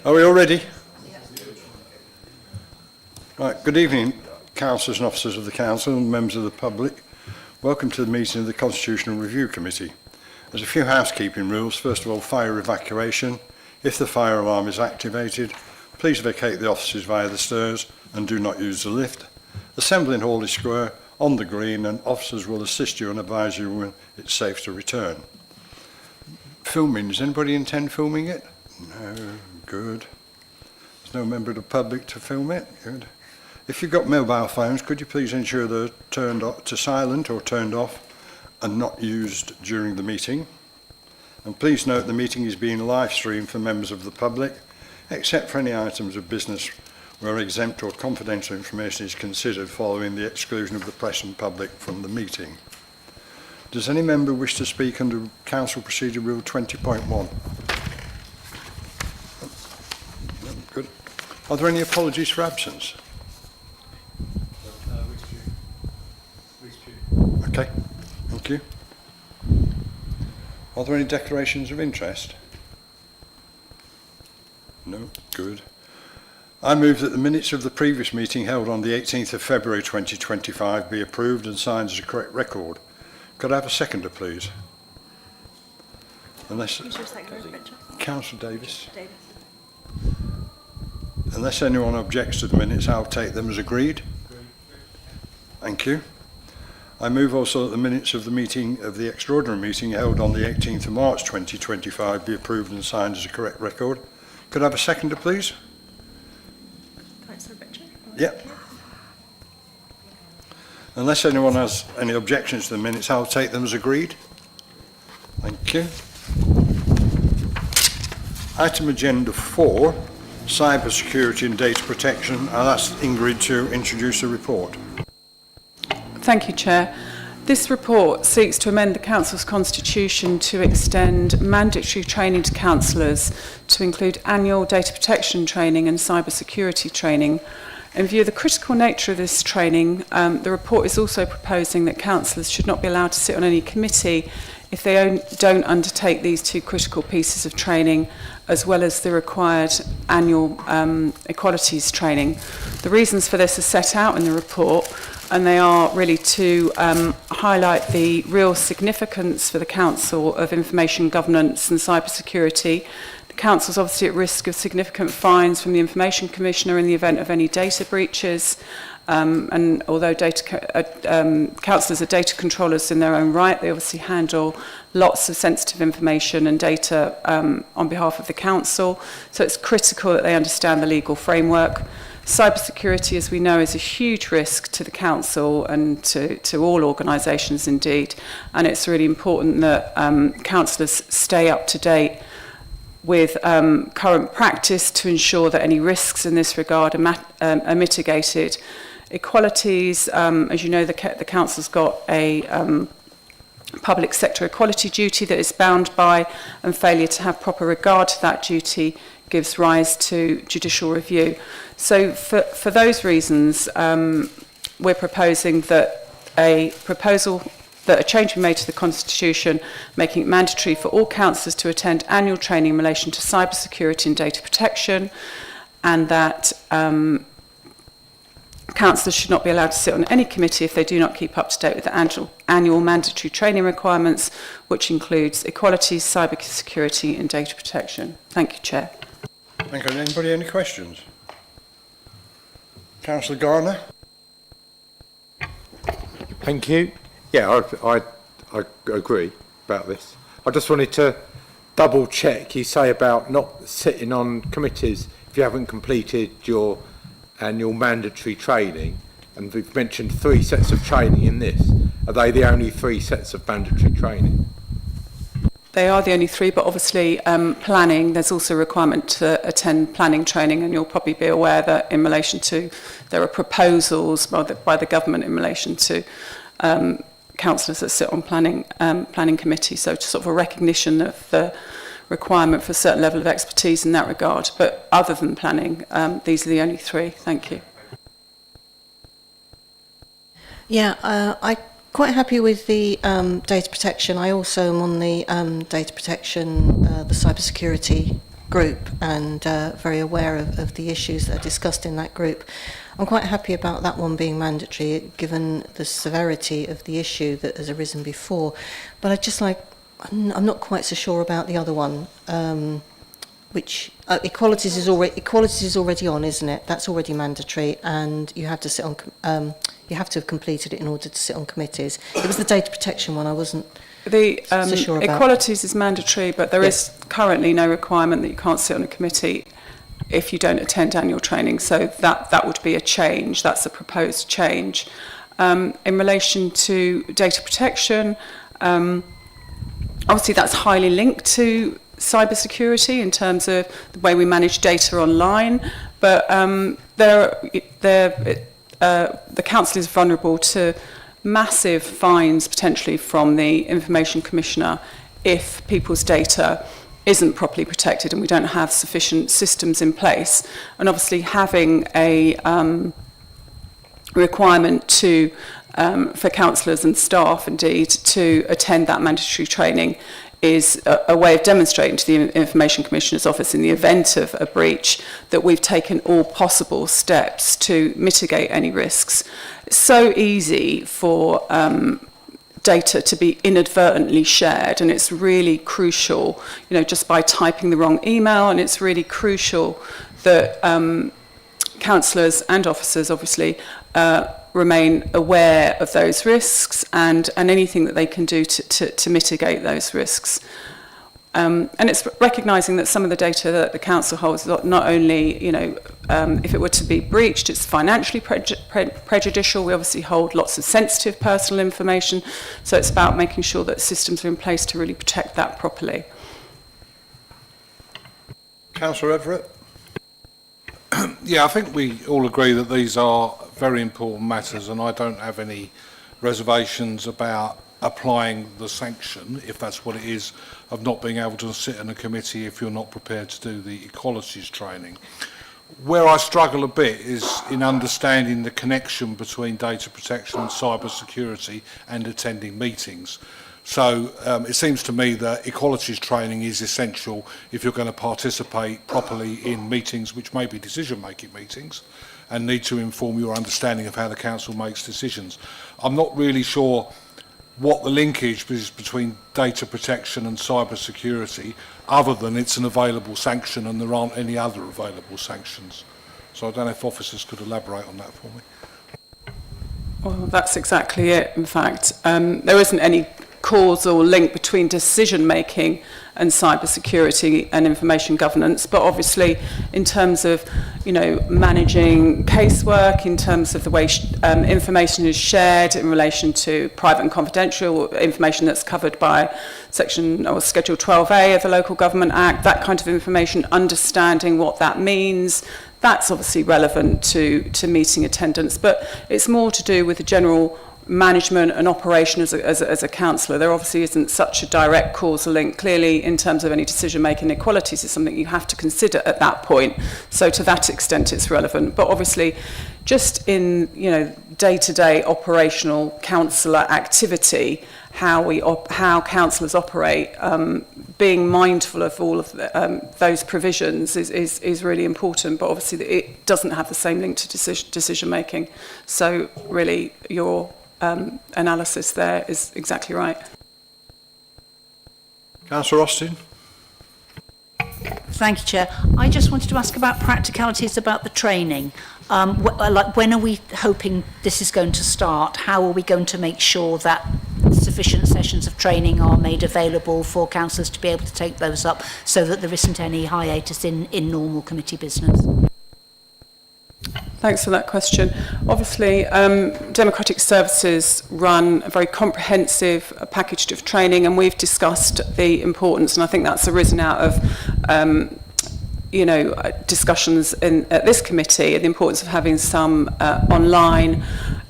Are we all ready? Right, good evening, councillors and officers of the council and members of the public. Welcome to the meeting of the Constitutional Review Committee. There's a few housekeeping rules. First of all, fire evacuation. If the fire alarm is activated, please vacate the offices via the stairs and do not use the lift. Assemble in Hawley Square on the green, and officers will assist you and advise you when it's safe to return. Filming, does anybody intend filming it? No, good. There's no member of the public to film it, good. If you've got mobile phones, could you please ensure they're turned off to silent or turned off and not used during the meeting? And please note the meeting is being live streamed for members of the public, except for any items of business where exempt or confidential information is considered following the exclusion of the press and public from the meeting. Does any member wish to speak under Council Procedure Rule 20.1? Good. Are there any apologies for absence? Okay, thank you. Are there any declarations of interest? No, good. I move that the minutes of the previous meeting held on the 18th of February 2025 be approved and signed as a correct record. Could I have a seconder, please? Councillor Davis. Unless anyone objects to the minutes, I'll take them as agreed. Thank you. I move also that the minutes of the meeting of the extraordinary meeting held on the 18th of March 2025 be approved and signed as a correct record. Could I have a seconder, please? Yep. Unless anyone has any objections to the minutes, I'll take them as agreed. Thank you. Item agenda 4, cyber security and data protection. I'll ask Ingrid to introduce the report. Thank you, Chair. This report seeks to amend the Council's constitution to extend mandatory training to councillors to include annual data protection training and cyber security training. In view of the critical nature of this training, the report is also proposing that councillors should not be allowed to sit on any committee if they don't undertake these two critical pieces of training, as well as the required annual equalities training. The reasons for this are set out in the report, and they are really to highlight the real significance for the Council of information governance and cyber security. The Council is obviously at risk of significant fines from the Information Commissioner in the event of any data breaches. And although councillors are data controllers in their own right, they obviously handle lots of sensitive information and data on behalf of the council. So it's critical that they understand the legal framework. Cybersecurity, as we know, is a huge risk to the council and to all organisations indeed. And it's really important that councillors stay up to date with current practice to ensure that any risks in this regard are mitigated. Equalities, as you know, the council's got a public sector equality duty that is bound by, and failure to have proper regard to that duty gives rise to judicial review. So for those reasons, we're proposing that a change be made to the Constitution, making it mandatory for all councillors to attend annual training in relation to cyber security and data protection, and that councillors should not be allowed to sit on any committee if they do not keep up to date with the annual mandatory training requirements, which includes equalities, cyber security and data protection. Thank you, Chair. Thank you. Anybody any questions? Councillor Garner? Thank you. Yeah, I agree about this. I just wanted to double check. You say about not sitting on committees if you haven't completed your annual mandatory training, and we've mentioned 3 sets of training in this. Are they the only 3 sets of mandatory training? They are the only 3, but obviously planning, there's also a requirement to attend planning training, and you'll probably be aware that in relation to, there are proposals by the government in relation to councillors that sit on planning committees, so sort of a recognition of the requirement for a certain level of expertise in that regard. But other than planning, these are the only 3. Thank you. Yeah, I'm quite happy with the data protection. I also am on the data protection, the cyber security group and very aware of the issues that are discussed in that group. I'm quite happy about that one being mandatory, given the severity of the issue that has arisen before. But I'm not quite so sure about the other one, which equalities is already on, isn't it? That's already mandatory, and you have to sit on. You have to have completed it in order to sit on committees. It was the data protection one I wasn't so sure about. Equalities is mandatory, but there is currently no requirement that you can't sit on a committee if you don't attend annual training. So that would be a change. That's a proposed change. In relation to data protection, obviously that's highly linked to cybersecurity in terms of the way we manage data online, but the council is vulnerable to massive fines potentially from the Information Commissioner if people's data isn't properly protected and we don't have sufficient systems in place. And obviously having a requirement to for councillors and staff indeed to attend that mandatory training is a way of demonstrating to the Information Commissioner's Office in the event of a breach that we've taken all possible steps to mitigate any risks. It's so easy for data to be inadvertently shared, and it's really crucial, just by typing the wrong email, and it's really crucial that councillors and officers obviously remain aware of those risks and anything that they can do to mitigate those risks. And it's recognising that some of the data that the council holds, not only, if it were to be breached, it's financially prejudicial. We obviously hold lots of sensitive personal information, so it's about making sure that systems are in place to really protect that properly. Councillor Everett? Yeah, I think we all agree that these are very important matters, and I don't have any reservations about applying the sanction, if that's what it is, of not being able to sit in a committee if you're not prepared to do the equalities training. Where I struggle a bit is in understanding the connection between data protection and cyber security and attending meetings. So it seems to me that equalities training is essential if you're going to participate properly in meetings, which may be decision-making meetings, and need to inform your understanding of how the council makes decisions. I'm not really sure what the linkage is between data protection and cyber security, other than it's an available sanction and there aren't any other available sanctions. So I don't know if officers could elaborate on that for me. Well, that's exactly it, in fact. There isn't any causal link between decision making and cybersecurity and information governance, but obviously in terms of managing casework, in terms of the way information is shared in relation to private and confidential information that's covered by section or schedule 12A of the Local Government Act, that kind of information, understanding what that means, that's obviously relevant to meeting attendance, but it's more to do with the general management and operation as a councillor. There obviously isn't such a direct causal link. Clearly, in terms of any decision-making, equalities is something you have to consider at that point. So to that extent, it's relevant. But obviously, just in day-to-day operational councillor activity, how councillors operate, being mindful of all of those provisions is really important. But obviously, it doesn't have the same link to decision-making. So really, your analysis there is exactly right. Councillor Austin? Thank you, Chair. I just wanted to ask about practicalities about the training. When are we hoping this is going to start? How are we going to make sure that sufficient sessions of training are made available for councillors to be able to take those up so that there isn't any hiatus in normal committee business? Thanks for that question. Obviously, Democratic Services run a very comprehensive package of training, and we've discussed the importance, and I think that's arisen out of discussions at this committee, the importance of having some online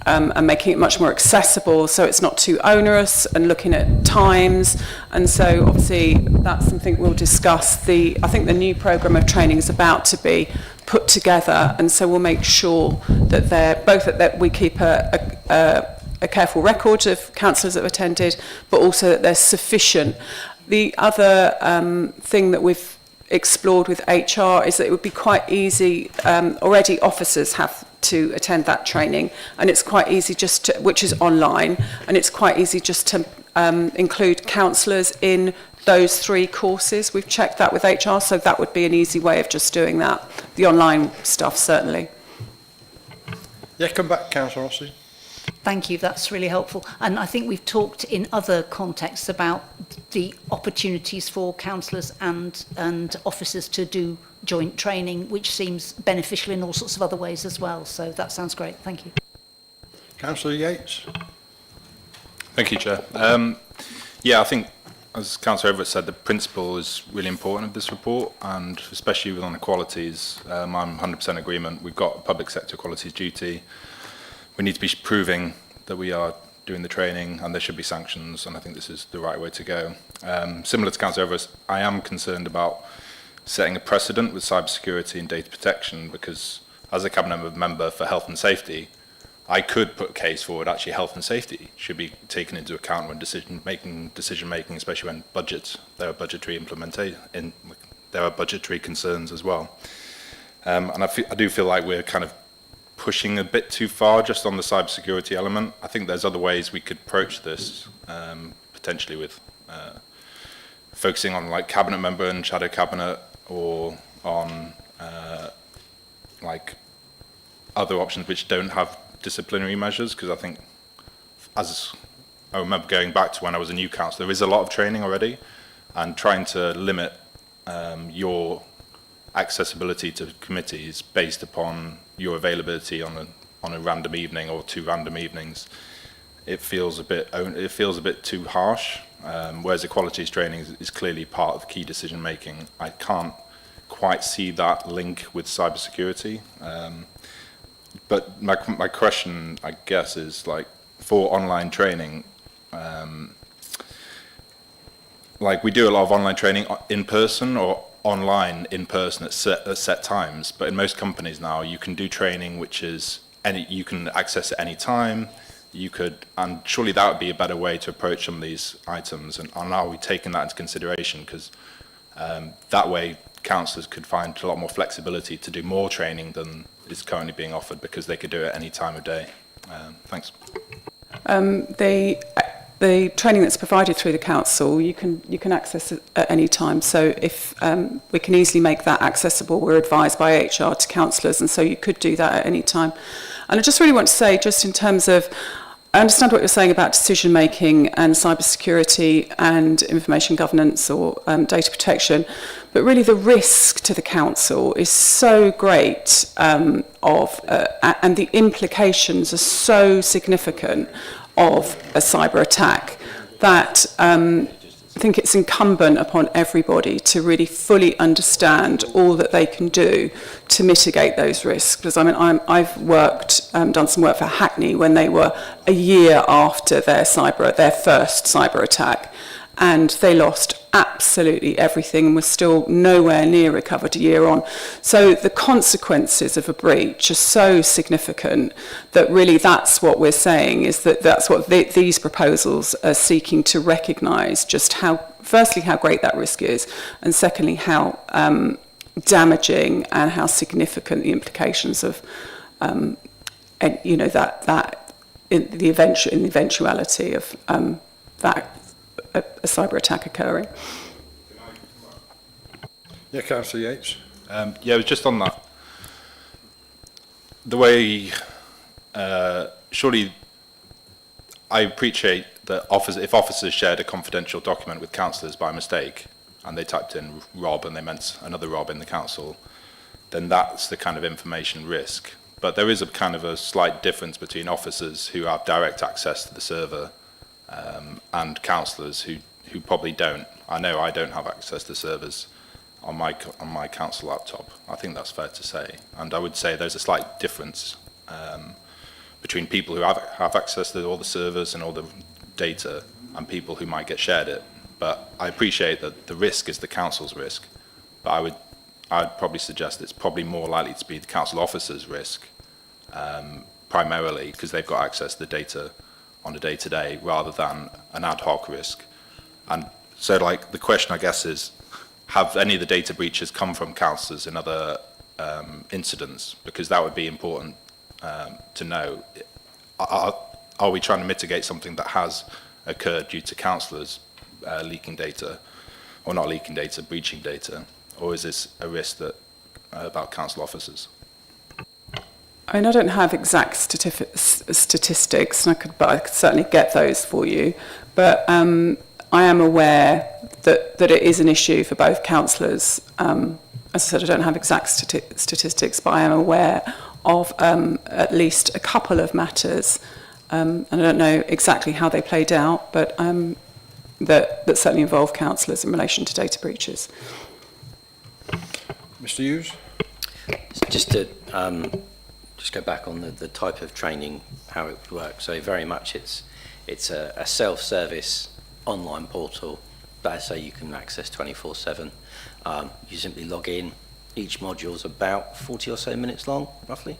and making it much more accessible so it's not too onerous, and looking at times. And so obviously that's something we'll discuss. I think the new programme of training is about to be put together, and so we'll make sure that that we keep a careful record of councillors that have attended, but also that there's sufficient. The other thing that we've explored with HR is that it would be quite easy, already officers have to attend that training, and it's quite easy just to, which is online, and it's quite easy just to include counsellors in those 3 courses. We've checked that with HR, so that would be an easy way of just doing that. The online stuff, certainly. Yeah, come back, Councillor Rossi. Thank you, that's really helpful. And I think we've talked in other contexts about the opportunities for councillors and officers to do joint training, which seems beneficial in all sorts of other ways as well. So that sounds great. Thank you. Councillor Yates. Thank you, Chair. Yeah, I think, as Councillor Everett said, the principle is really important of this report, and especially with on equalities, I'm 100% agreement. We've got a public sector equalities duty. We need to be proving that we are doing the training, and there should be sanctions, and I think this is the right way to go. Similar to Councillor Everett, I am concerned about setting a precedent with cybersecurity and data protection, because as a cabinet member for health and safety, I could put a case forward, actually health and safety should be taken into account when decision making, especially when there are budgetary there are budgetary concerns as well. And I do feel like we're kind of pushing a bit too far just on the cybersecurity element. I think there's other ways we could approach this, potentially with focusing on like cabinet member and shadow cabinet, or on like other options which don't have disciplinary measures, because I think, as I remember going back to when I was a new councillor, there is a lot of training already, and trying to limit your accessibility to committees based upon your availability on a random evening or 2 random evenings, it feels a bit too harsh. Whereas equalities training is clearly part of key decision making. I can't quite see that link with cybersecurity. But my question, I guess, is like, for online training, like we do a lot of online training in person or online in person at set times, but in most companies now you can do training which is you can access at any time. And surely that would be a better way to approach some of these items, and are we taking that into consideration? Because that way councillors could find a lot more flexibility to do more training than is currently being offered, because they could do it any time of day. Thanks. The training that's provided through the council, you can access it at any time. So if we can easily make that accessible, we're advised by HR to councillors, and so you could do that at any time. And I just really want to say, just in terms of, I understand what you're saying about decision making and cybersecurity and information governance or data protection, but really the risk to the council is so great, and the implications are so significant of a cyber attack that I think it's incumbent upon everybody to really fully understand all that they can do to mitigate those risks. Because I mean, I've worked, done some work for Hackney when they were a year after their first cyber attack, and they lost absolutely everything and were still nowhere near recovered a year on. So the consequences of a breach are so significant that really that's what we're saying, is that's what these proposals are seeking to recognise, just firstly how great that risk is, and secondly how damaging and how significant the implications of that in the eventuality of that a cyber attack occurring. Yeah, Councillor Yates. Yeah, it was just on that. The way, surely, I appreciate that if officers shared a confidential document with councillors by mistake, and they typed in Rob and they meant another Rob in the council, then that's the kind of information risk. But there is a kind of a slight difference between officers who have direct access to the server and councillors who probably don't. I know I don't have access to servers on my council laptop. I think that's fair to say. And I would say there's a slight difference between people who have access to all the servers and all the data and people who might get shared it. But I appreciate that the risk is the council's risk. But I'd probably suggest it's probably more likely to be the council officer's risk, primarily because they've got access to the data on a day-to-day rather than an ad hoc risk. And so, like, the question, I guess, is have any of the data breaches come from councillors in other incidents? Because that would be important to know. Are we trying to mitigate something that has occurred due to councillors leaking data, or not leaking data, breaching data, or is this a risk that about council officers? I mean, I don't have exact statistics, but I could certainly get those for you. But I am aware that it is an issue for both councillors. As I said, I don't have exact statistics, but I am aware of at least a couple of matters, and I don't know exactly how they played out, but that certainly involve councillors in relation to data breaches. Mr Hughes? Just to just go back on the type of training, how it would work. So very much it's a self-service online portal that I say you can access 24/7. You simply log in. Each module is about 40 or so minutes long, roughly,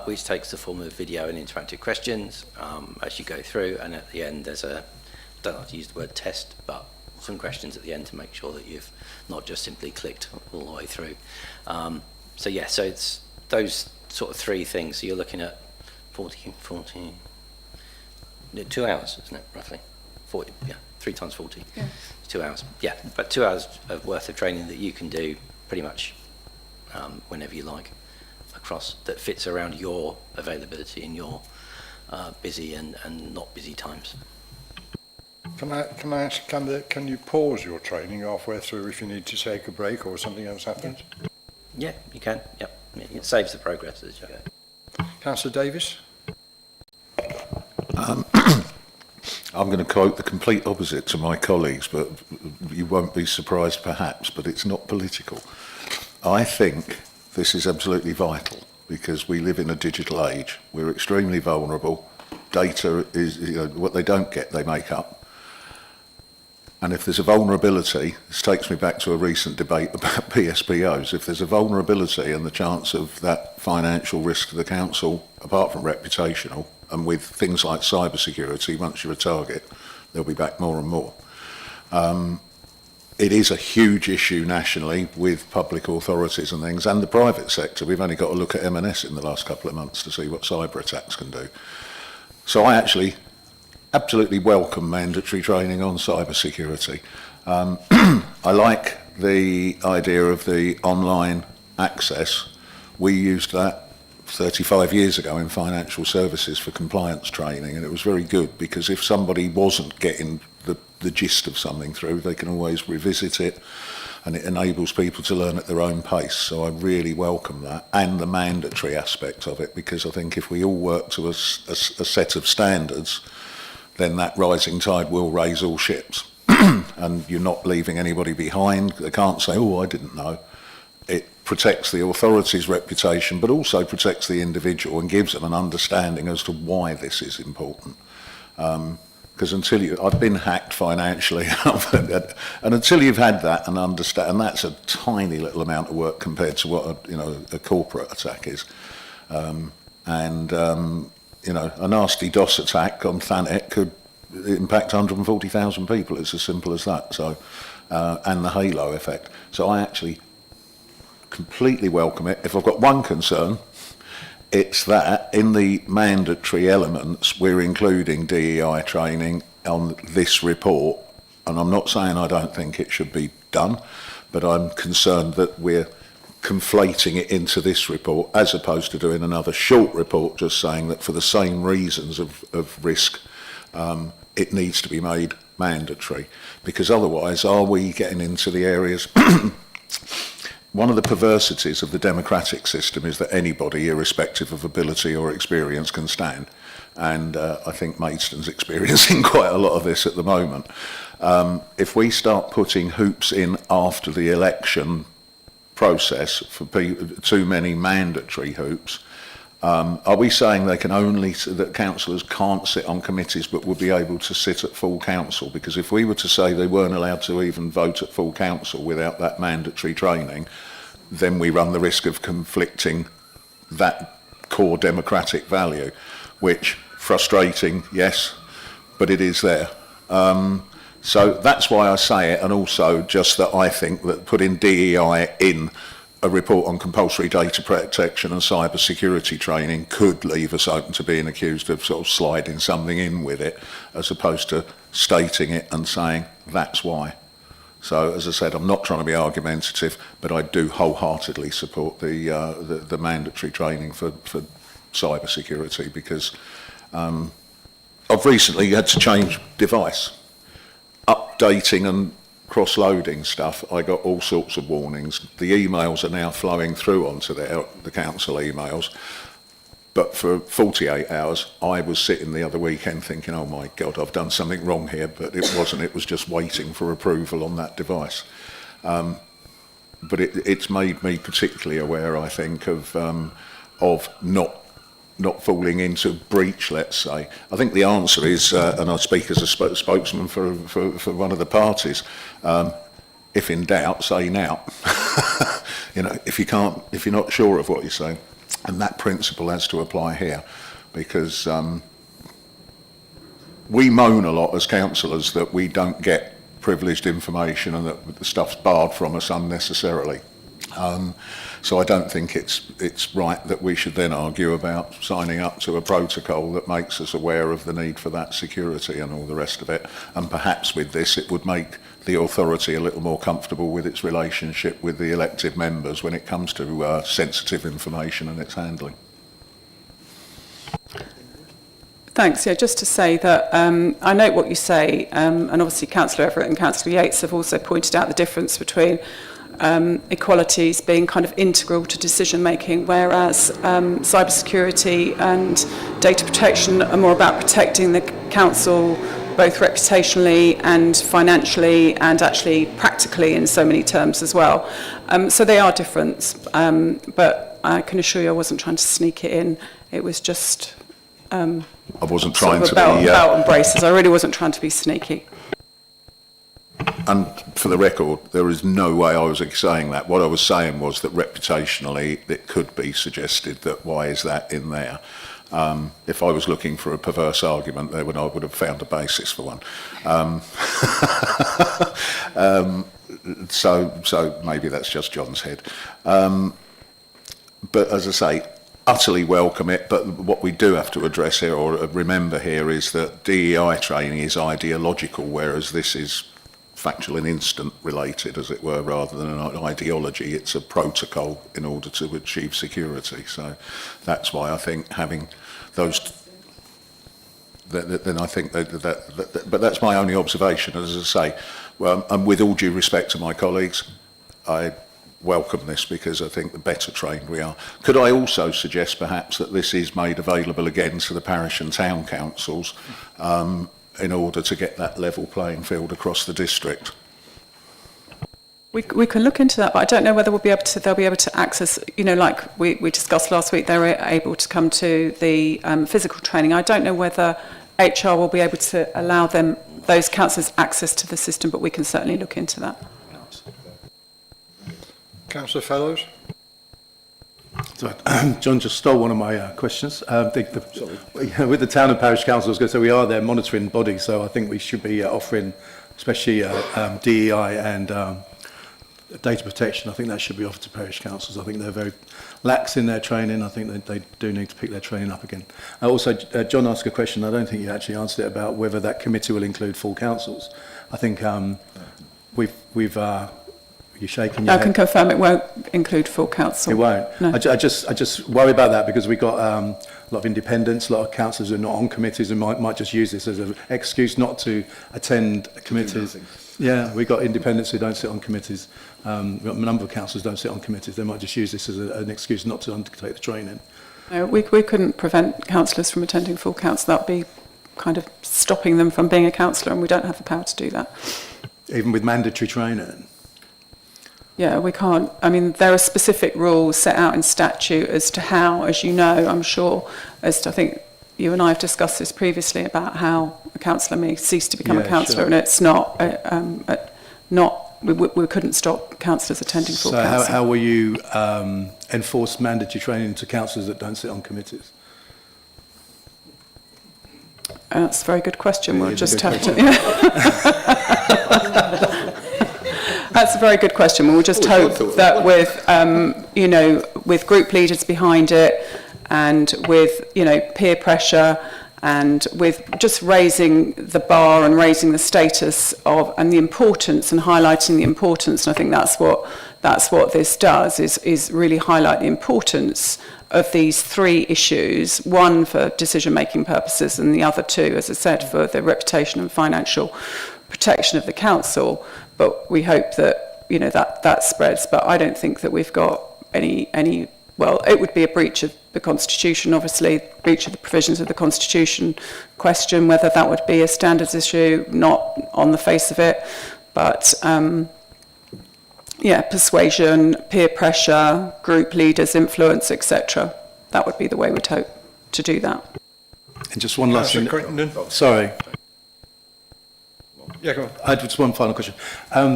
which takes the form of video and interactive questions as you go through. And at the end, there's I don't like to use the word test, but some questions at the end to make sure that you've not just simply clicked all the way through. So yeah, so it's those sort of three things. So you're looking at 2 hours, isn't it, roughly? 40, yeah, 3 times 40. Yeah. 2 hours, yeah, but 2 hours of worth of training that you can do pretty much whenever you like across, that fits around your availability and your busy and not busy times. Can I ask, can you pause your training halfway through if you need to take a break or something else happens? Yeah, you can, yep. It saves the progress as you go. Councillor Davis? I'm going to quote the complete opposite to my colleagues, but you won't be surprised perhaps, but it's not political. I think this is absolutely vital because we live in a digital age. We're extremely vulnerable. Data is, what they don't get, they make up. And if there's a vulnerability, this takes me back to a recent debate about PSPOs, if there's a vulnerability and the chance of that financial risk to the council, apart from reputational, and with things like cybersecurity, once you're a target, they'll be back more and more. It is a huge issue nationally with public authorities and things, and the private sector. We've only got to look at M&S in the last couple of months to see what cyber attacks can do. So I actually absolutely welcome mandatory training on cybersecurity. I like the idea of the online access. We used that 35 years ago in financial services for compliance training, and it was very good because if somebody wasn't getting the gist of something through, they can always revisit it, and it enables people to learn at their own pace. So I really welcome that, and the mandatory aspect of it, because I think if we all work to a set of standards, then that rising tide will raise all ships. And you're not leaving anybody behind. They can't say, oh, I didn't know. It protects the authority's reputation, but also protects the individual and gives them an understanding as to why this is important. Because I've been hacked financially, and until you've had that and understand, and that's a tiny little amount of work compared to what a corporate attack is. A nasty DOS attack on Thanet could impact 140,000 people. It's as simple as that. So, and the halo effect. So I actually completely welcome it. If I've got one concern, it's that in the mandatory elements, we're including DEI training on this report. And I'm not saying I don't think it should be done, but I'm concerned that we're conflating it into this report as opposed to doing another short report just saying that for the same reasons of risk, it needs to be made mandatory. Because otherwise, are we getting into the areas... One of the perversities of the democratic system is that anybody, irrespective of ability or experience, can stand. And I think Maidstone's experiencing quite a lot of this at the moment. If we start putting hoops in after the election process for too many mandatory hoops, are we saying they can only, that councillors can't sit on committees but would be able to sit at full council? Because if we were to say they weren't allowed to even vote at full council without that mandatory training, then we run the risk of conflicting that core democratic value, which, frustrating, yes, but it is there. So that's why I say it, and also just that I think that putting DEI in a report on compulsory data protection and cyber security training could leave us open to being accused of sort of sliding something in with it, as opposed to stating it and saying that's why. So, as I said, I'm not trying to be argumentative, but I do wholeheartedly support the mandatory training for cyber security, because I've recently had to change device. Updating and cross-loading stuff, I got all sorts of warnings. The emails are now flowing through onto the council emails. But for 48 hours, I was sitting the other weekend thinking, oh my God, I've done something wrong here, but it wasn't. It was just waiting for approval on that device. But it's made me particularly aware, I think, of not falling into breach, let's say. I think the answer is, and I speak as a spokesman for one of the parties, if in doubt, say now. You know, if you're not sure of what you're saying. And that principle has to apply here, because we moan a lot as councillors that we don't get privileged information and that the stuff's barred from us unnecessarily. So I don't think it's right that we should then argue about signing up to a protocol that makes us aware of the need for that security and all the rest of it. And perhaps with this, it would make the authority a little more comfortable with its relationship with the elected members when it comes to sensitive information and its handling. Thanks. Yeah, just to say that I note what you say, and obviously Councillor Everett and Councillor Yates have also pointed out the difference between equalities being kind of integral to decision making, whereas cybersecurity and data protection are more about protecting the council both reputationally and financially and actually practically in so many terms as well. So they are different, but I can assure you I wasn't trying to sneak it in. It was just I wasn't trying to about, be... about embraces. I really wasn't trying to be sneaky. And for the record, there is no way I was saying that. What I was saying was that reputationally it could be suggested that why is that in there? If I was looking for a perverse argument there, I would have found a basis for one. So maybe that's just John's head. But as I say, utterly welcome it, but what we do have to address here or remember here is that DEI training is ideological, whereas this is factual and instant related, as it were, rather than an ideology. It's a protocol in order to achieve security. So that's why I think having those, then I think that but that's my only observation, as I say. Well, and with all due respect to my colleagues, I welcome this because I think the better trained we are. Could I also suggest perhaps that this is made available again to the parish and town councils in order to get that level playing field across the district? We can look into that, but I don't know whether they'll be able to access, you know, like we discussed last week, they were able to come to the physical training. I don't know whether HR will be able to allow those councillors access to the system, but we can certainly look into that. Councillor Fellows? Sorry, John just stole one of my questions. With the town and parish councils, I was going to say we are their monitoring body, so I think we should be offering, especially DEI and data protection. I think that should be offered to parish councils. I think they're very lax in their training. I think they do need to pick their training up again. Also, John asked a question. I don't think you actually answered it about whether that committee will include full councils. I think you're shaking your head. I can confirm it won't include full council. It won't. No. I just worry about that because we've got a lot of independents, a lot of councillors who are not on committees and might just use this as an excuse not to attend committees. Yeah, we've got independents who don't sit on committees. We've got a number of councillors who don't sit on committees. They might just use this as an excuse not to undertake the training. No, we couldn't prevent councillors from attending full council. That would be kind of stopping them from being a councillor, and we don't have the power to do that. Even with mandatory training? Yeah, we can't. I mean, there are specific rules set out in statute as to how, as you know, I'm sure, as to, I think you and I have discussed this previously about how a councillor may cease to become a councillor, and it's not, we couldn't stop councillors attending full council. So how will you enforce mandatory training to councillors that don't sit on committees? That's a very good question. We'll just have to... That's a very good question. We'll just hope that with, you know, with group leaders behind it and with, you know, peer pressure and with just raising the bar and raising the status of and the importance and highlighting the importance, and I think that's what this does, is really highlight the importance of these three issues, one for decision-making purposes and the other two, as I said, for the reputation and financial protection of the council. But we hope that, you know, that spreads. But I don't think that we've got any well, it would be a breach of the Constitution, obviously, breach of the provisions of the Constitution question, whether that would be a standards issue, not on the face of it, but yeah, persuasion, peer pressure, group leaders, influence, etc. That would be the way we'd hope to do that. And just one last thing. Sorry. Yeah, go on. I had just one final question.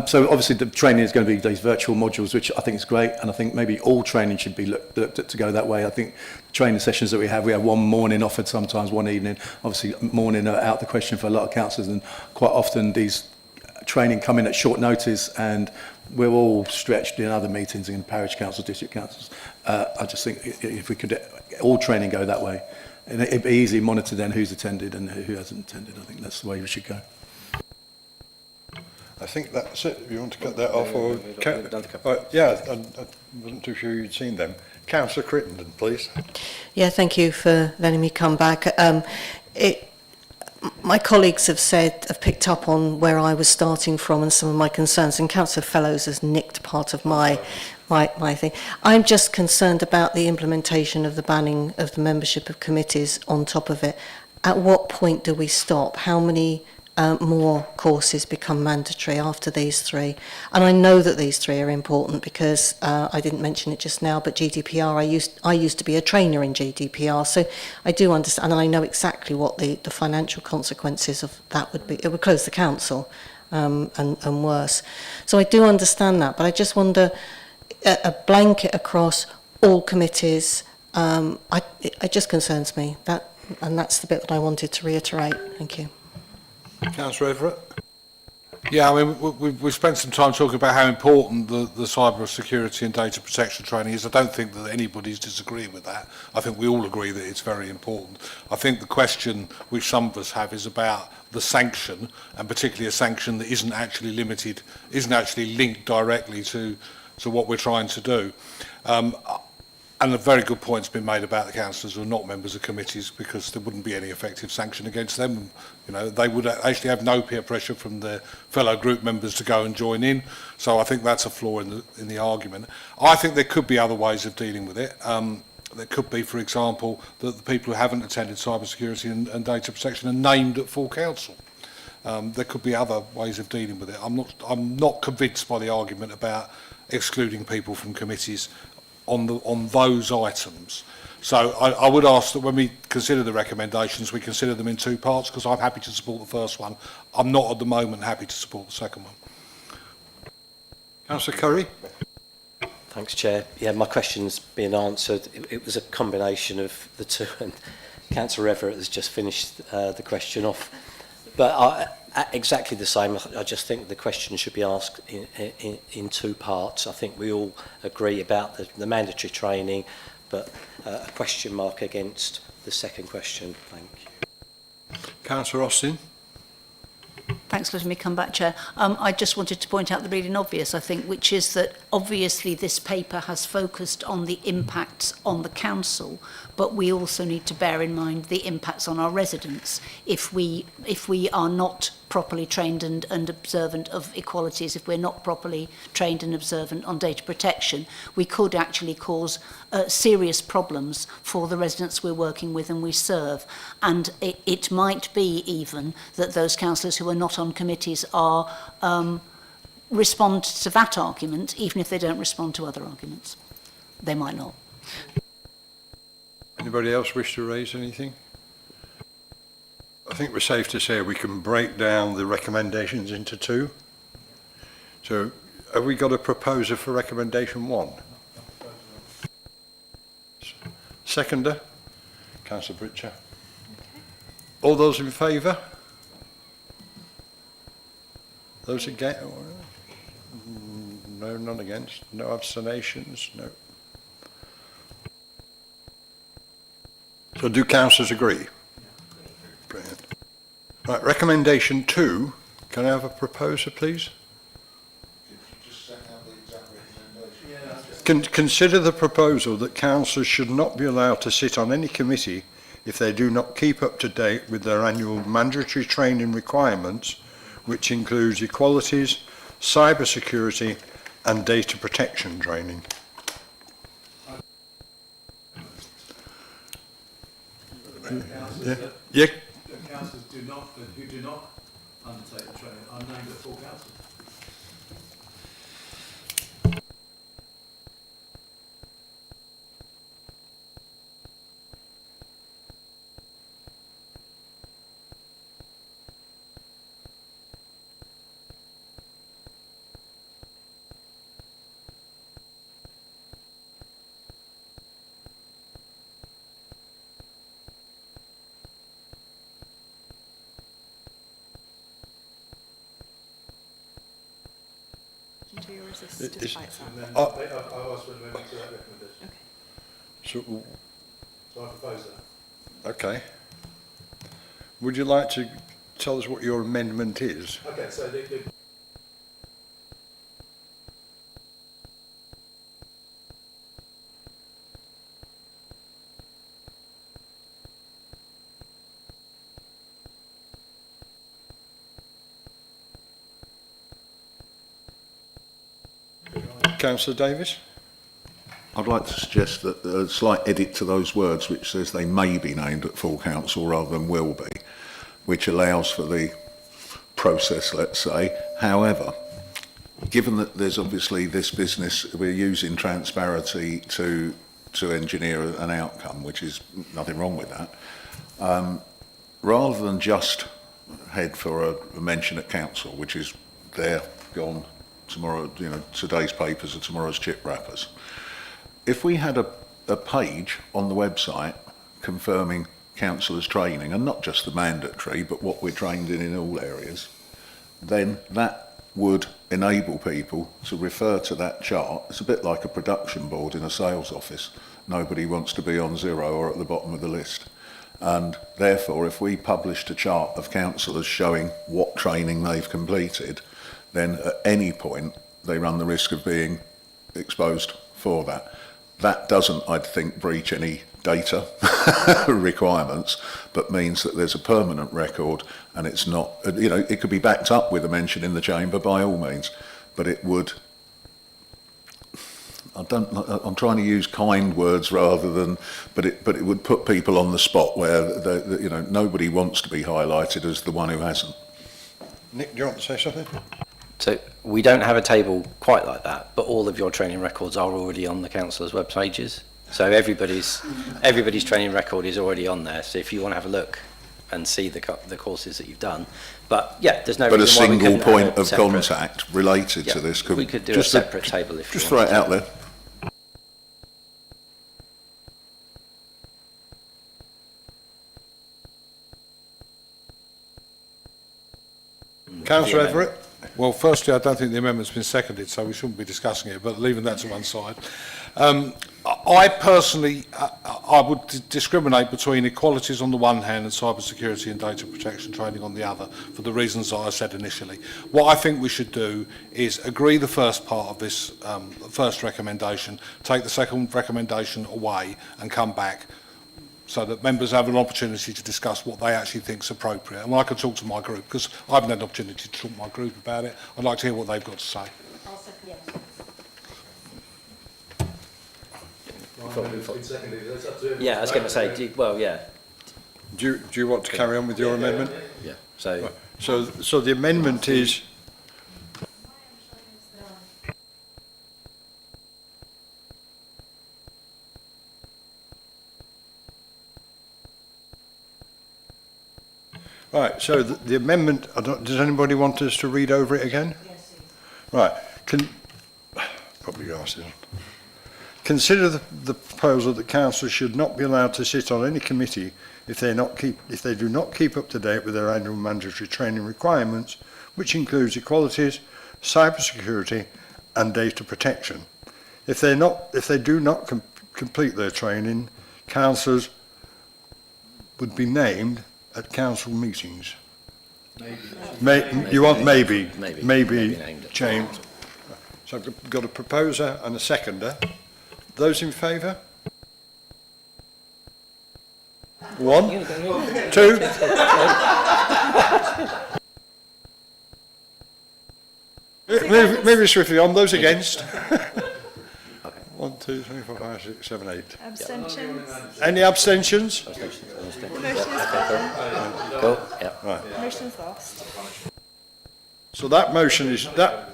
So obviously the training is going to be these virtual modules, which I think is great, and I think maybe all training should be looked at to go that way. I think training sessions that we have one morning offered, sometimes one evening. Obviously morning are out the question for a lot of councillors, and quite often these training come in at short notice, and we're all stretched in other meetings in parish councils, district councils. I just think if we could all training go that way, and it'd be easy to monitor then who's attended and who hasn't attended. I think that's the way we should go. I think that's it. If you want to cut that off, or yeah, I wasn't too sure you'd seen them. Councillor Crittenden, please. Yeah, thank you for letting me come back. My colleagues have picked up on where I was starting from and some of my concerns, and Councillor Fellows has nicked part of my thing. I'm just concerned about the implementation of the banning of the membership of committees on top of it. At what point do we stop? How many more courses become mandatory after these three? And I know that these three are important because I didn't mention it just now, but GDPR, I used to be a trainer in GDPR, so I do understand, and I know exactly what the financial consequences of that would be. It would close the council and worse. So I do understand that, but I just wonder, a blanket across all committees, it just concerns me, and that's the bit that I wanted to reiterate. Thank you. Councillor Everett. Yeah, I mean, we've spent some time talking about how important the cyber security and data protection training is. I don't think that anybody's disagreeing with that. I think we all agree that it's very important. I think the question which some of us have is about the sanction, and particularly a sanction that isn't actually linked directly to what we're trying to do. And a very good point's been made about the councillors who are not members of committees, because there wouldn't be any effective sanction against them. You know, they would actually have no peer pressure from their fellow group members to go and join in. So I think that's a flaw in the argument. I think there could be other ways of dealing with it. There could be, for example, that the people who haven't attended cybersecurity and data protection are named at full council. There could be other ways of dealing with it. I'm not convinced by the argument about excluding people from committees on those items. So I would ask that when we consider the recommendations, we consider them in two parts, because I'm happy to support the first one. I'm not at the moment happy to support the second one. Councillor Curry. Thanks, Chair. Yeah, my question's been answered. It was a combination of the two, and Councillor Everett has just finished the question off. But exactly the same. I just think the question should be asked in two parts. I think we all agree about the mandatory training, but a question mark against the second question. Thank you. Councillor Austin. Thanks for letting me come back, Chair. I just wanted to point out the really obvious, I think, which is that obviously this paper has focused on the impacts on the council, but we also need to bear in mind the impacts on our residents. If we are not properly trained and observant of equalities, if we're not properly trained and observant on data protection, we could actually cause serious problems for the residents we're working with and we serve. And it might be even that those councillors who are not on committees are respond to that argument, even if they don't respond to other arguments. They might not. Anybody else wish to raise anything? I think we're safe to say we can break down the recommendations into two. So have we got a proposer for recommendation one? Seconder? Councillor Britcher. Okay. All those in favour? Those against? No, none against. No abstentions? No. So do councillors agree? Brilliant. Right, recommendation 2. Can I have a proposer, please? Consider the proposal that councillors should not be allowed to sit on any committee if they do not keep up to date with their annual mandatory training requirements, which includes equalities, cyber security and data protection training. Yeah. The councillors who do not undertake the training are named at full council. I'll ask for an amendment to that recommendation. So, So I propose that. okay. Would you like to tell us what your amendment is? Okay, so Councillor Davis? I'd like to suggest that a slight edit to those words which says they may be named at full council rather than will be, which allows for the process, let's say. However, given that there's obviously this business, we're using transparency to engineer an outcome, which is nothing wrong with that, rather than just head for a mention at council, which is there, gone, tomorrow, you know, today's papers are tomorrow's chip wrappers. If we had a page on the website confirming councillors' training, and not just the mandatory, but what we're trained in all areas, then that would enable people to refer to that chart. It's a bit like a production board in a sales office. Nobody wants to be on 0 or at the bottom of the list. And therefore, if we published a chart of councillors showing what training they've completed, then at any point they run the risk of being exposed for that. That doesn't, I think, breach any data requirements, but means that there's a permanent record, and it's not, you know, it could be backed up with a mention in the chamber by all means, but it would, I'm trying to use kind words rather than, but it would put people on the spot where, you know, nobody wants to be highlighted as the one who hasn't. Nick, do you want to say something? So we don't have a table quite like that, but all of your training records are already on the councillors' web pages. So everybody's training record is already on there. So if you want to have a look and see the courses that you've done, but yeah, there's no. But a reason why we single couldn't have point a of separate, contact related to this we could do a separate table if you just throw it wanted out to. there. Councillor Everett? Well, firstly, I don't think the amendment's been seconded, so we shouldn't be discussing it, but leaving that to one side. I personally, I would discriminate between equalities on the one hand and cyber security and data protection training on the other, for the reasons that I said initially. What I think we should do is agree the first part of this first recommendation, take the second recommendation away and come back, so that members have an opportunity to discuss what they actually think is appropriate. And I can talk to my group, because I haven't had an opportunity to talk to my group about it. I'd like to hear what they've got to say. Yeah, I was going to say, Do you want to carry on with your amendment? yeah. So Right. So the amendment is... Right, so the amendment, does anybody want us to read over it again? Yes, please. Right, probably glasses on. Consider the proposal that councillors should not be allowed to sit on any committee if they do not keep up to date with their annual mandatory training requirements, which includes equalities, cybersecurity and data protection. If they do not complete their training, councillors would be named at council meetings. You want maybe changed. So I've got a proposer and a seconder. Those in favour? 1, 2. Move swiftly on. Those against? 1, 2, 3, 4, 5, 6, 7, 8. Abstentions? Any abstentions? Motion is Cool, yeah. Right. Motion's lost. So that motion is that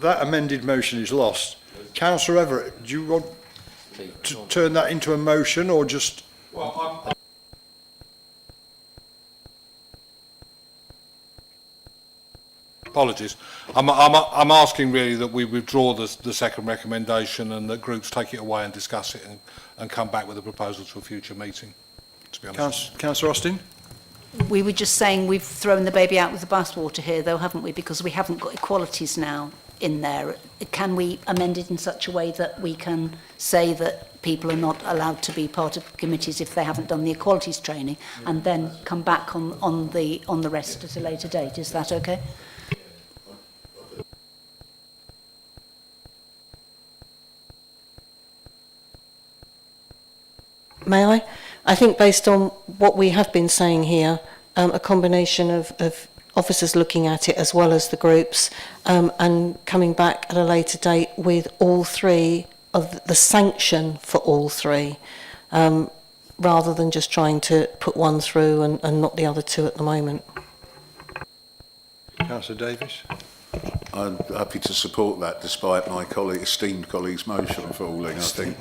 amended motion is lost. Councillor Everett, do you want to turn that into a motion or just? Apologies. I'm asking really that we withdraw the second recommendation and that groups take it away and discuss it and come back with a proposal to a future meeting, to be honest. Councillor Austin? We were just saying we've thrown the baby out with the bathwater here, though, haven't we? Because we haven't got equalities now in there. Can we amend it in such a way that we can say that people are not allowed to be part of committees if they haven't done the equalities training, and then come back on the rest at a later date? Is that okay? May I? I think based on what we have been saying here, a combination of officers looking at it as well as the groups, and coming back at a later date with all three of the sanction for all three, rather than just trying to put one through and not the other two at the moment. Councillor Davis? I'm happy to support that, despite my esteemed colleague's motion falling. I think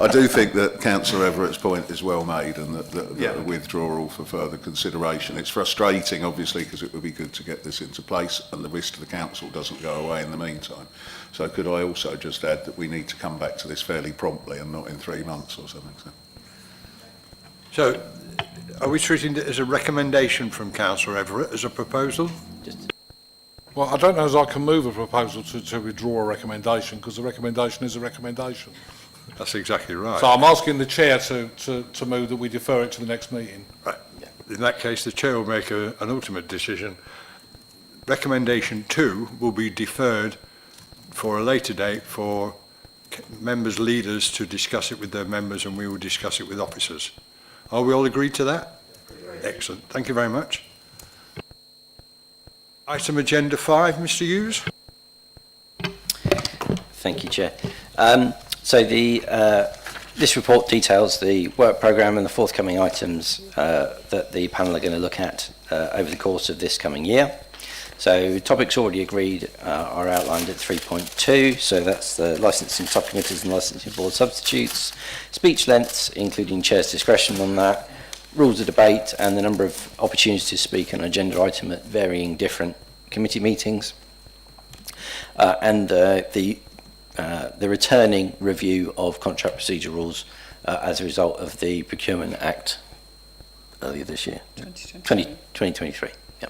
I do think that Councillor Everett's point is well made, and that a withdrawal for further consideration. It's frustrating, obviously, because it would be good to get this into place, and the risk to the council doesn't go away in the meantime. So could I also just add that we need to come back to this fairly promptly and not in 3 months or something? So are we treating it as a recommendation from Councillor Everett, as a proposal? Well, I don't know as I can move a proposal to withdraw a recommendation, because the recommendation is a recommendation. That's exactly right. So I'm asking the chair to move that we defer it to the next meeting. Right. In that case, the chair will make an ultimate decision. Recommendation 2 will be deferred for a later date for members' leaders to discuss it with their members, and we will discuss it with officers. Are we all agreed to that? Excellent. Thank you very much. Item agenda 5, Mr. Hughes. Thank you, Chair. So this report details the work programme and the forthcoming items that the panel are going to look at over the course of this coming year. So topics already agreed are outlined at 3.2, so that's the licensing subcommittees and licensing board substitutes, speech lengths, including chair's discretion on that, rules of debate, and the number of opportunities to speak on an agenda item at varying different committee meetings, and the returning review of contract procedure rules as a result of the Procurement Act earlier this year, 2023. Yeah.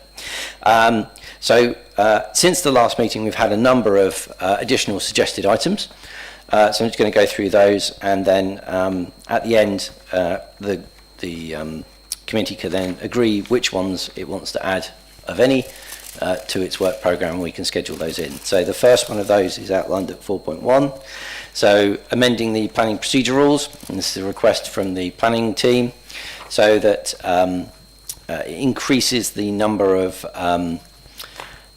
Since the last meeting, we've had a number of additional suggested items. So I'm just going to go through those, and then at the end, the committee can then agree which ones it wants to add, of any, to its work programme, and we can schedule those in. So the first one of those is outlined at 4.1. So amending the planning procedure rules, and this is a request from the planning team, so that it increases the number of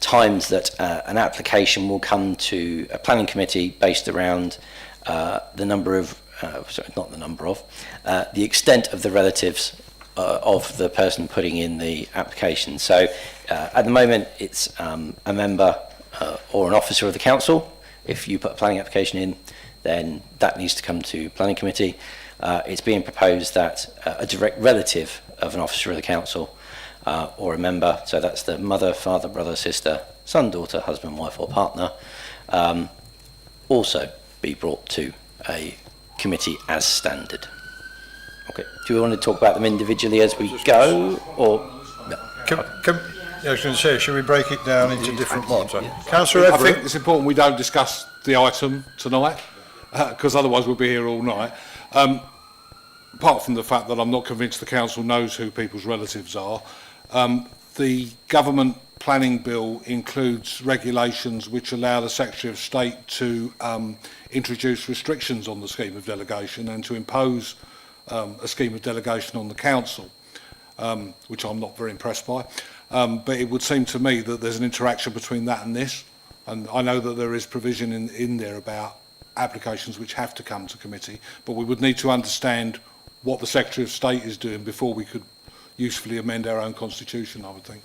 times that an application will come to a planning committee based around the number of, the extent of the relatives of the person putting in the application. So at the moment it's a member or an officer of the council. If you put a planning application in, then that needs to come to planning committee. It's being proposed that a direct relative of an officer of the council or a member, so that's the mother, father, brother, sister, son, daughter, husband, wife or partner, also be brought to a committee as standard. Okay, do we want to talk about them individually as we go, or? I was going to say, should we break it down into different ones? Councillor I Everett. think it's important we don't discuss the item tonight, because otherwise we'll be here all night. Apart from the fact that I'm not convinced the council knows who people's relatives are, the government planning bill includes regulations which allow the Secretary of State to introduce restrictions on the scheme of delegation and to impose a scheme of delegation on the council, which I'm not very impressed by. But it would seem to me that there's an interaction between that and this, and I know that there is provision in there about applications which have to come to committee, but we would need to understand what the Secretary of State is doing before we could usefully amend our own constitution, I would think.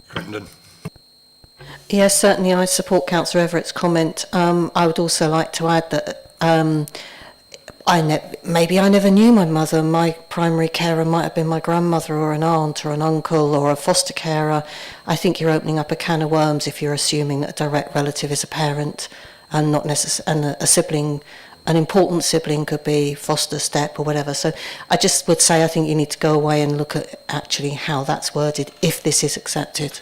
Crittenden. Yes, certainly I support Councillor Everett's comment. I would also like to add that maybe I never knew my mother. My primary carer might have been my grandmother or an aunt or an uncle or a foster carer. I think you're opening up a can of worms if you're assuming that a direct relative is a parent and not necessarily a sibling. An important sibling could be foster, step or whatever. So I just would say I think you need to go away and look at actually how that's worded if this is accepted.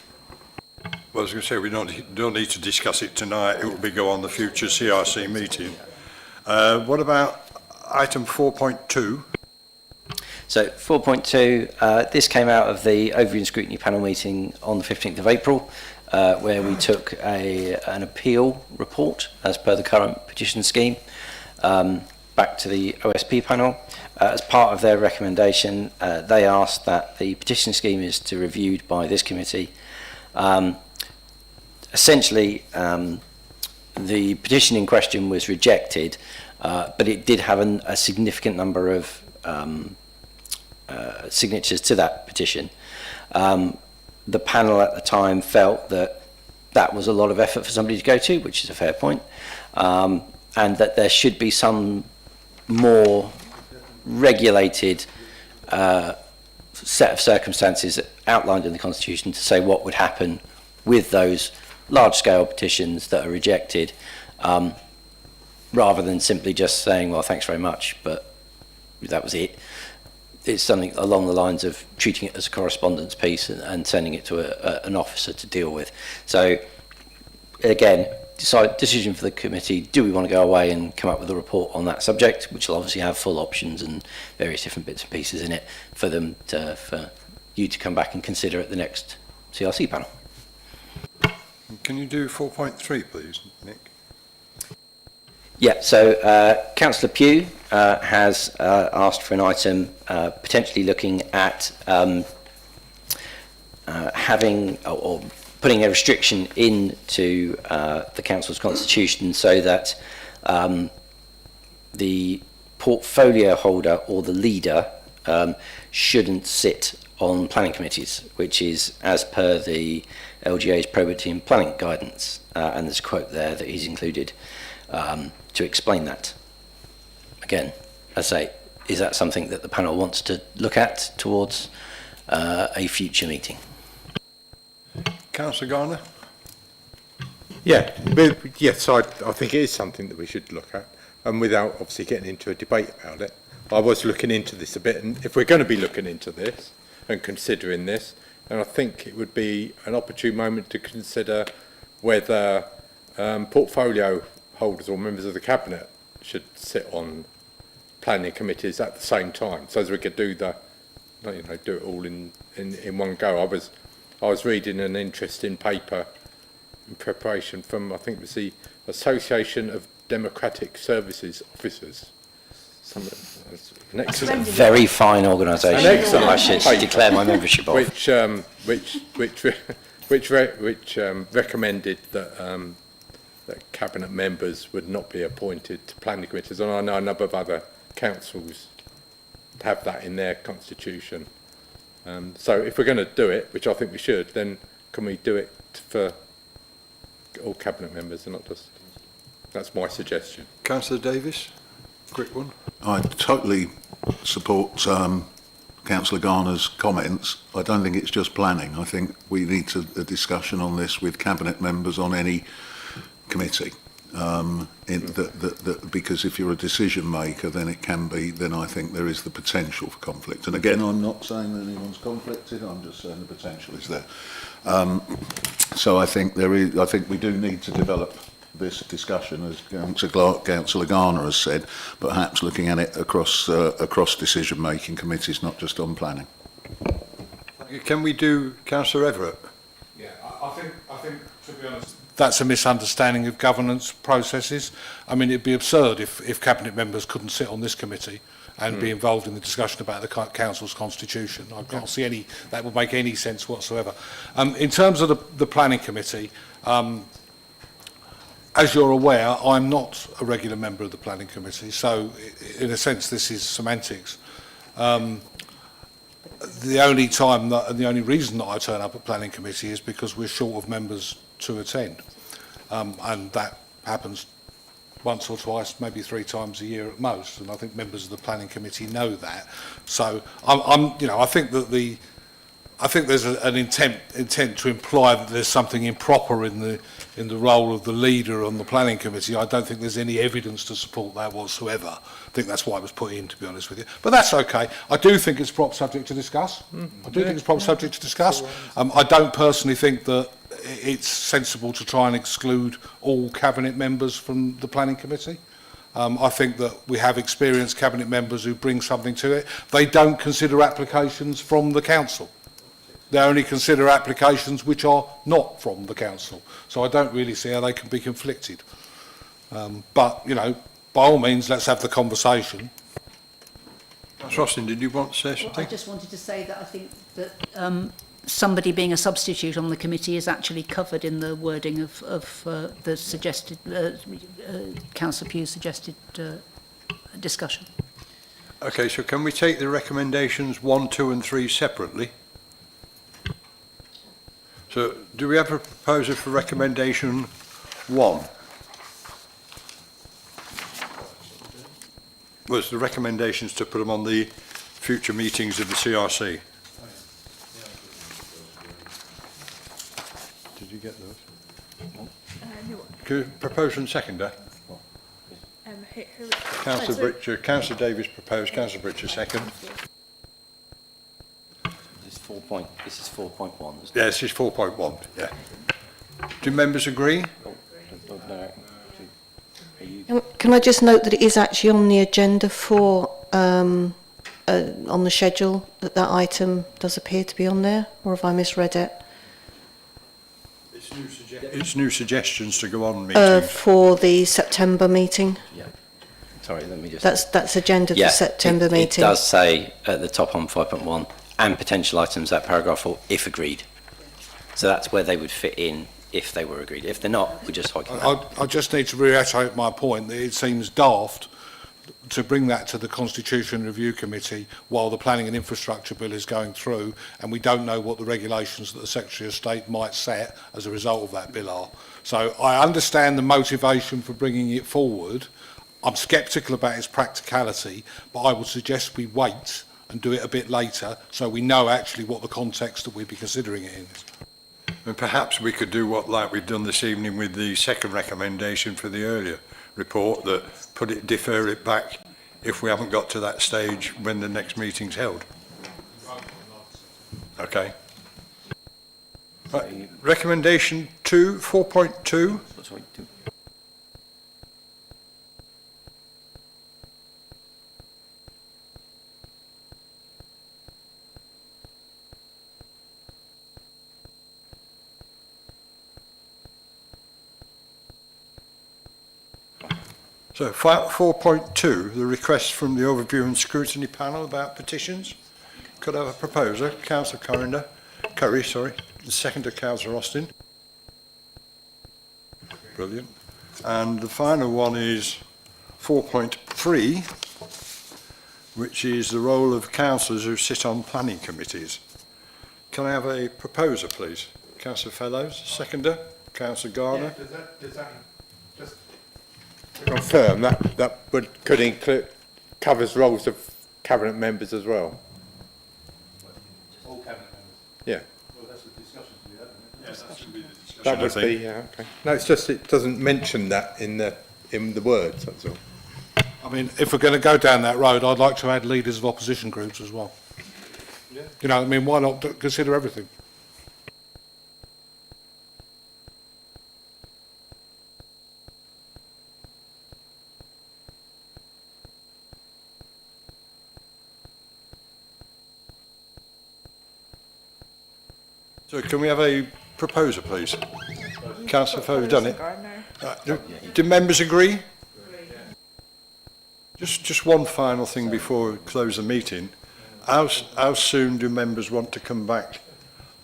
Well, I was going to say, we don't need to discuss it tonight. It will go on the future CRC meeting. What about item 4.2? So 4.2, this came out of the Overview and Scrutiny Panel meeting on the 15th of April, where we took an appeal report as per the current petition scheme back to the OSP panel. As part of their recommendation, they asked that the petition scheme is to be reviewed by this committee. Essentially, the petition in question was rejected, but it did have a significant number of signatures to that petition. The panel at the time felt that that was a lot of effort for somebody to go to, which is a fair point, and that there should be some more regulated set of circumstances outlined in the Constitution to say what would happen with those large-scale petitions that are rejected, rather than simply just saying, well, thanks very much, but that was it. It's something along the lines of treating it as a correspondence piece and sending it to an officer to deal with. So, again, decision for the committee, do we want to go away and come up with a report on that subject, which will obviously have full options and various different bits and pieces in it for you to come back and consider at the next CRC panel. Can you do 4.3, please, Nick? Yeah, so Councillor Pugh has asked for an item potentially looking at having or putting a restriction into the council's constitution so that the portfolio holder or the leader shouldn't sit on planning committees, which is as per the LGA's probity and planning guidance, and there's a quote there that he's included to explain that. Again, as I say, is that something that the panel wants to look at towards a future meeting? Councillor Garner? Yeah, but yes, I think it is something that we should look at, and without obviously getting into a debate about it. I was looking into this a bit, and if we're going to be looking into this and considering this, then I think it would be an opportune moment to consider whether portfolio holders or members of the cabinet should sit on planning committees at the same time, so as we could do do it all in one go. I was reading an interesting paper in preparation from, I think it was the Association of Democratic Services Officers. An excellent, Very fine organisation. I should declare my membership of. Which recommended that that cabinet members would not be appointed to planning committees, and I know a number of other councils have that in their constitution. So if we're going to do it, which I think we should, then can we do it for all cabinet members and not just... That's my suggestion. Councillor Davis, quick one. I totally support Councillor Garner's comments. I don't think it's just planning. I think we need a discussion on this with cabinet members on any committee. Because if you're a decision maker, then it can be. Then I think there is the potential for conflict. And again, I'm not saying that anyone's conflicted. I'm just saying the potential is there. So I think there is. I think we do need to develop this discussion, as Councillor Garner has said, perhaps looking at it across decision making committees, not just on planning. Can we do Councillor Everett? Yeah, I think, to be honest, that's a misunderstanding of governance processes. I mean, it'd be absurd if cabinet members couldn't sit on this committee and be involved in the discussion about the council's constitution. I can't see any that would make any sense whatsoever. In terms of the planning committee, as you're aware, I'm not a regular member of the planning committee, so in a sense this is semantics. The only time that, and the only reason that I turn up at planning committee is because we're short of members to attend, and that happens once or twice, maybe 3 times a year at most, and I think members of the planning committee know that. So I think that I think there's an intent to imply that there's something improper in the role of the leader on the planning committee. I don't think there's any evidence to support that whatsoever. I think that's why it was put in, to be honest with you. But that's okay. I do think it's a proper subject to discuss. I do think it's a proper subject to discuss. I don't personally think that it's sensible to try and exclude all cabinet members from the planning committee. I think that we have experienced cabinet members who bring something to it. They don't consider applications from the council. They only consider applications which are not from the council. So I don't really see how they can be conflicted. But, by all means, let's have the conversation. Councillor Austin, did you want to say something? I just wanted to say that I think that somebody being a substitute on the committee is actually covered in the wording of the suggested, Councillor Pugh's suggested discussion. Okay, so can we take the recommendations 1, 2 and 3 separately? So, do we have a proposer for recommendation 1? Was the recommendations to put them on the future meetings of the CRC? Did you get those? Could you propose and seconder? Councillor Britcher, Councillor Davies proposed, Councillor Britcher second. This is 4.1, isn't it? Yeah, this is 4.1, yeah. Do members agree? Can I just note that it is actually on the agenda for, on the schedule, that item does appear to be on there, or have I misread it? It's new suggestions to go on meetings. For the September meeting? Yeah. Sorry, let me just... That's agenda for September meeting. It does say at the top on 5.1, and potential items, that paragraph 4, if agreed. So that's where they would fit in if they were agreed. If they're not, we just hike them out. I just need to reiterate my point that it seems daft to bring that to the Constitution Review Committee while the Planning and Infrastructure Bill is going through, and we don't know what the regulations that the Secretary of State might set as a result of that bill are. So I understand the motivation for bringing it forward. I'm sceptical about its practicality, but I would suggest we wait and do it a bit later so we know actually what the context that we'd be considering it in is. And perhaps we could do like we've done this evening with the second recommendation for the earlier report, that defer it back if we haven't got to that stage when the next meeting's held. Okay. Right. Recommendation 2, 4.2. So 4.2, the request from the Overview and Scrutiny Panel about petitions. Could I have a proposer? Councillor Curry, the seconder, Councillor Austin. Brilliant. And the final one is 4.3, which is the role of councillors who sit on planning committees. Can I have a proposer, please? Councillor Fellows, seconder, Councillor Garner. Yeah, does that just confirm that could include covers roles of cabinet members as well? All cabinet members. Yeah. Well, that's the discussion to be had, isn't it? Yes, that should be the discussion. That would be, yeah, okay. No, it's just, it doesn't mention that in the words, that's all. I mean, if we're going to go down that road, I'd like to add leaders of opposition groups as well. Yeah. You know, I mean, why not consider everything? So can we have a proposer, please? Councillor Fo, have done it? Do members agree? Just one final thing before we close the meeting. How soon do members want to come back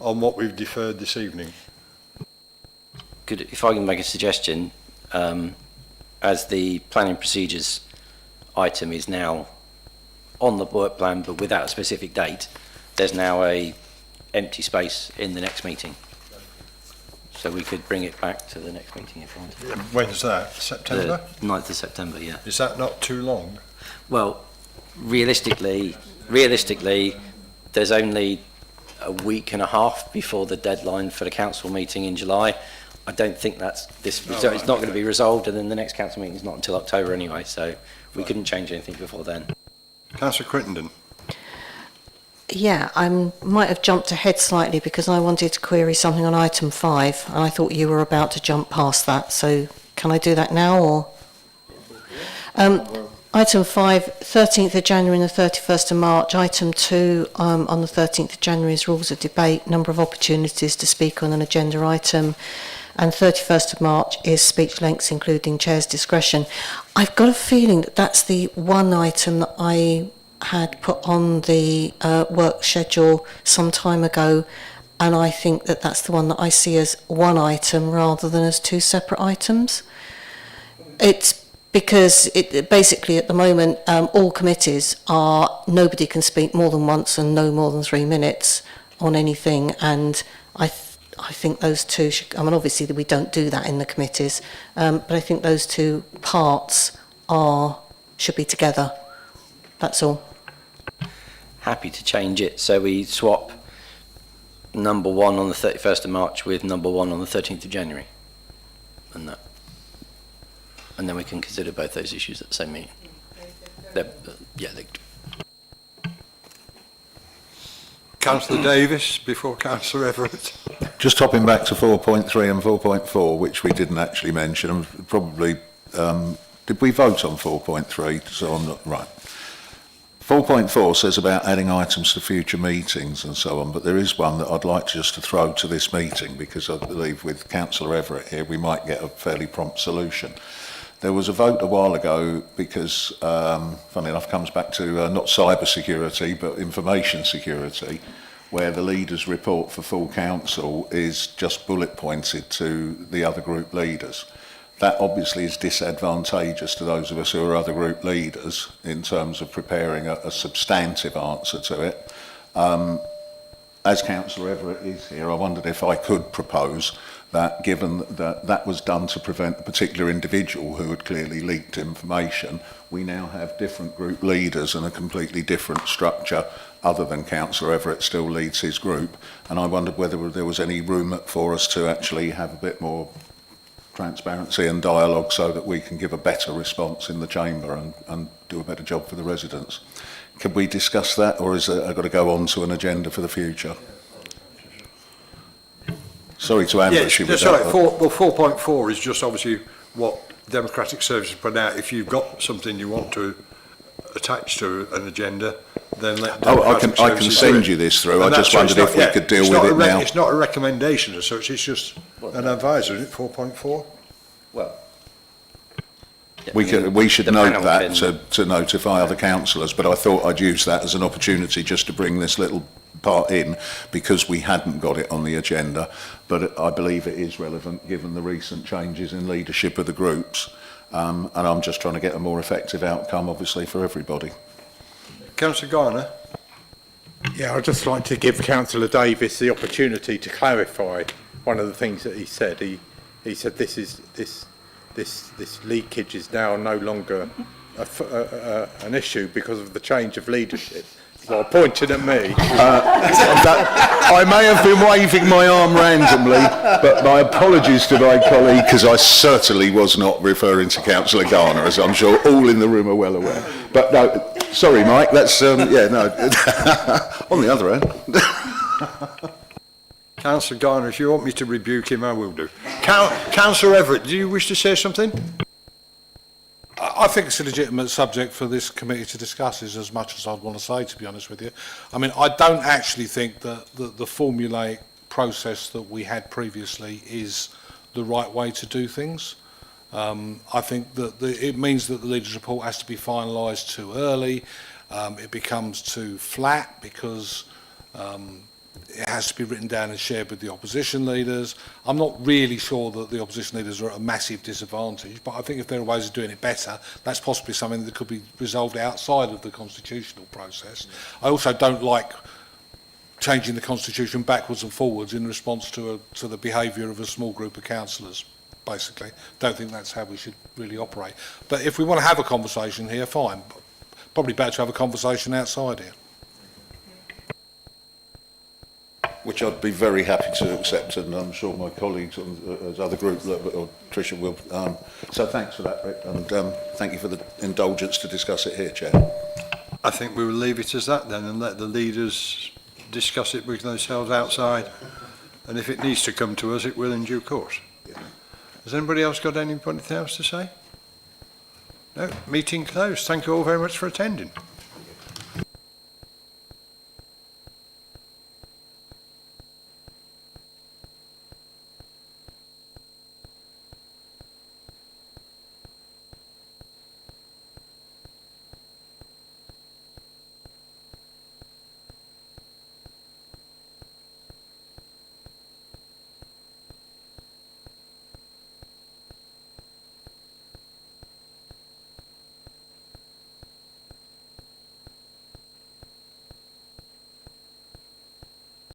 on what we've deferred this evening? Could, if I can make a suggestion, as the planning procedures item is now on the work plan but without a specific date, there's now a empty space in the next meeting. So we could bring it back to the next meeting if you wanted. When's that? September? The 9th of September, yeah. Is that not too long? Well, realistically, there's only a week and a half before the deadline for the council meeting in July. I don't think that's this. So it's not going to be resolved, and then the next council meeting is not until October anyway. So we couldn't change anything before then. Councillor Crittenden. Yeah, I might have jumped ahead slightly because I wanted to query something on item 5 and I thought you were about to jump past that. So can I do that now or? Item 5, 13th of January and the 31st of March. Item 2 on the 13th of January is rules of debate, number of opportunities to speak on an agenda item. And 31st of March is speech lengths including chair's discretion. I've got a feeling that that's the one item that I had put on the work schedule some time ago, and I think that that's the one that I see as one item rather than as two separate items. It's because it basically at the moment all committees are nobody can speak more than once and no more than 3 minutes on anything, and I think those two should, I mean obviously that we don't do that in the committees, but I think those two parts should be together. That's all. Happy to change it so we swap number 1 on the 31st of March with number 1 on the 13th of January. And then we can consider both those issues at the same meeting. Councillor Davis before Councillor Everett. Just hopping back to 4.3 and 4.4, which we didn't actually mention, and probably, did we vote on 4.3? So I'm not, right. 4.4 says about adding items to future meetings and so on, but there is one that I'd like to throw to this meeting because I believe with Councillor Everett here we might get a fairly prompt solution. There was a vote a while ago because, funny enough, comes back to not cyber security but information security, where the leaders' report for full council is just bullet pointed to the other group leaders. That obviously is disadvantageous to those of us who are other group leaders in terms of preparing a substantive answer to it. As Councillor Everett is here, I wondered if I could propose that, given that that was done to prevent a particular individual who had clearly leaked information, we now have different group leaders and a completely different structure other than Councillor Everett still leads his group. And I wondered whether there was any room for us to actually have a bit more transparency and dialogue so that we can give a better response in the chamber and do a better job for the residents. Could we discuss that, or is it got to go on to an agenda for the future? Sorry to ambush you with that. Well, 4.4 is just obviously what Democratic Services put out. If you've got something you want to attach to an agenda, then let Democratic I can send you this through. I just wondered if we could deal with it now. It's not a recommendation as such, it's just an advisory, isn't it, 4.4? Well, we should note that to notify other councillors, but I thought I'd use that as an opportunity just to bring this little part in because we hadn't got it on the agenda, but I believe it is relevant given the recent changes in leadership of the groups, and I'm just trying to get a more effective outcome obviously for everybody. Councillor Garner. Yeah, I'd just like to give Councillor Davis the opportunity to clarify one of the things that he said. He said this leakage is now no longer an issue because of the change of leadership. Well, pointing at me. I may have been waving my arm randomly, but my apologies to my colleague, because I certainly was not referring to Councillor Garner, as I'm sure all in the room are well aware. But no, sorry, Mike, that's, yeah, no. On the other hand. Councillor Garner, if you want me to rebuke him, I will do. Councillor Everett, do you wish to say something? I think it's a legitimate subject for this committee to discuss, is as much as I'd want to say, to be honest with you. I mean, I don't actually think that the formulaic process that we had previously is the right way to do things. I think that it means that the leaders' report has to be finalised too early. It becomes too flat because it has to be written down and shared with the opposition leaders. I'm not really sure that the opposition leaders are at a massive disadvantage, but I think if there are ways of doing it better, that's possibly something that could be resolved outside of the constitutional process. I also don't like changing the constitution backwards and forwards in response to the behaviour of a small group of councillors, basically. Don't think that's how we should really operate. But if we want to have a conversation here, fine. Probably better to have a conversation outside here. Which I'd be very happy to accept, and I'm sure my colleagues as other group, or Tricia will. So thanks for that, Rick, and thank you for the indulgence to discuss it here, Chair. I think we will leave it as that then and let the leaders discuss it with themselves outside, and if it needs to come to us, it will in due course. Has anybody else got anything else to say? No? Meeting closed. Thank you all very much for attending.